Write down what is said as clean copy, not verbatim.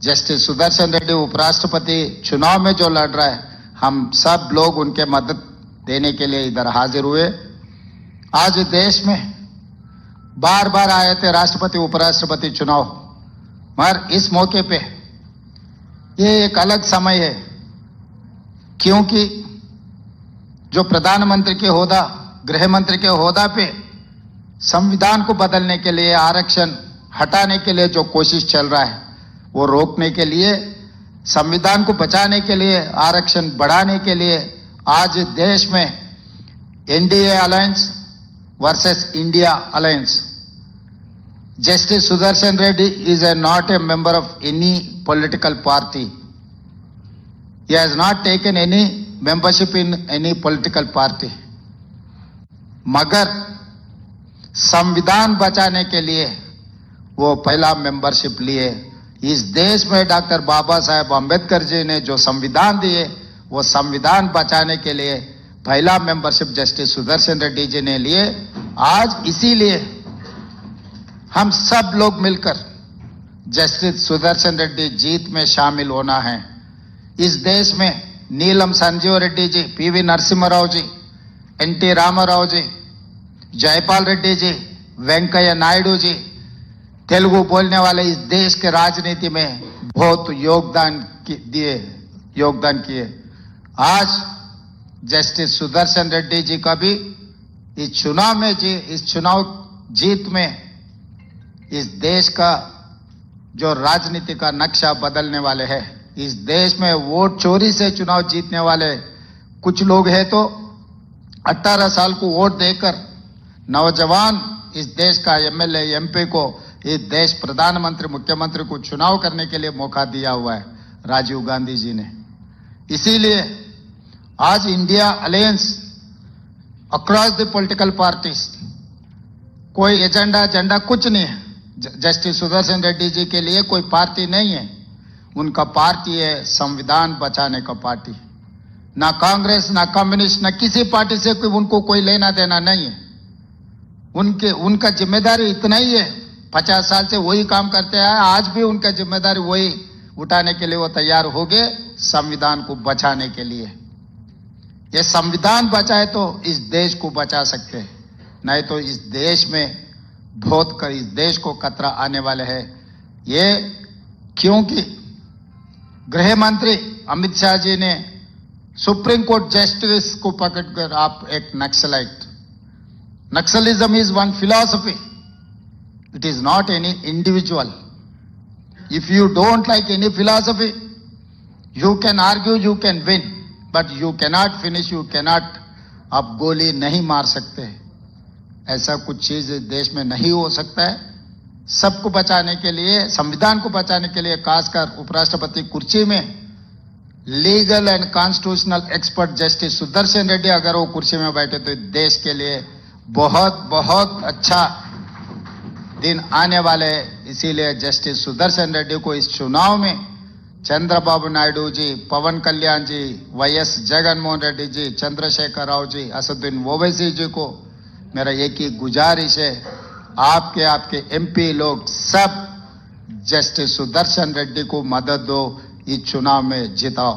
Justice Sudarshan Reddy उपराष्ट्रपति चुनाव में जो लड़ रहा है, हम सब लोग उनके मदद देने के लिए इधर हाजिर हुए। आज देश में बार बार आए थे राष्ट्रपति उपराष्ट्रपति चुनाव, मगर इस मौके पे ये एक अलग समय है, क्योंकि जो प्रधानमंत्री के होदा, गृह मंत्री के होदा पे संविधान को बदलने के लिए, आरक्षण हटाने के लिए जो कोशिश चल रहा है, वो रोकने के लिए, संविधान को बचाने के लिए, आरक्षण बढ़ाने के लिए आज देश में NDA alliance versus India alliance. Justice Sudarshan Reddy is not a member of any political party. He has not taken any membership in any political party. मगर संविधान बचाने के लिए वो पहला मेंबरशिप लिए। इस देश में डॉक्टर बाबा साहेब अम्बेडकर जी ने जो संविधान दिए, वो संविधान बचाने के लिए पहला मेंबरशिप जस्टिस सुदर्शन रेड्डी जी ने लिए। आज इसीलिए हम सब लोग मिलकर जस्टिस सुदर्शन रेड्डी जीत में शामिल होना है। इस देश में नीलम संजीव रेड्डी जी, पीवी नरसिम्हा राव जी, एनटी रामाराव जी, जयपाल रेड्डी जी, वेंकैया नायडू जी, तेलुगु बोलने वाले इस देश के राजनीति में बहुत योगदान किए। आज जस्टिस सुदर्शन रेड्डी जी का भी इस चुनाव जीत में इस देश का जो राजनीति का नक्शा बदलने वाले हैं। इस देश में वोट चोरी से चुनाव जीतने वाले कुछ लोग हैं, तो 18 साल को वोट देकर नौजवान इस देश का एमएलए एमपी को इस देश प्रधानमंत्री मुख्यमंत्री को चुनाव करने के लिए मौका दिया हुआ है राजीव गांधी जी ने। इसीलिए आज India alliance across the political parties, कोई एजेंडा कुछ नहीं है। जस्टिस सुदर्शन रेड्डी जी के लिए कोई पार्टी नहीं है, उनका पार्टी है संविधान बचाने का पार्टी। ना कांग्रेस, ना कम्युनिस्ट, ना किसी पार्टी से उनको कोई लेना देना नहीं है। उनका जिम्मेदारी इतना ही है, 50 साल से वही काम करते हैं, आज भी उनका जिम्मेदारी वही उठाने के लिए वो तैयार हो गए, संविधान को बचाने के लिए। ये संविधान बचाए तो इस देश को बचा सकते हैं, नहीं तो इस देश में इस देश को खतरा आने वाले है। ये क्योंकि गृह मंत्री अमित शाह जी ने सुप्रीम कोर्ट जस्टिस को पकड़कर, आप एक naxalite, Naxalism is one philosophy, it is not any individual. If you don't like any philosophy, you can argue, you can win, but you cannot finish, you cannot, आप गोली नहीं मार सकते। ऐसा कुछ चीज देश में नहीं हो सकता है। सबको बचाने के लिए, संविधान को बचाने के लिए, खासकर उपराष्ट्रपति कुर्सी में legal and constitutional expert justice Sudarshan Reddy अगर वो कुर्सी में बैठे तो देश के लिए बहुत अच्छा दिन आने वाले हैं। इसीलिए जस्टिस सुदर्शन रेड्डी को इस चुनाव में चंद्रबाबू नायडू जी, पवन कल्याण जी, वाईएस जगनमोहन रेड्डी जी, चंद्रशेखर राव जी, असदुद्दीन ओवैसी जी को मेरा एक ही गुजारिश है, आपके एमपी लोग सब जस्टिस सुदर्शन रेड्डी को मदद दो, इस चुनाव में जिताओ।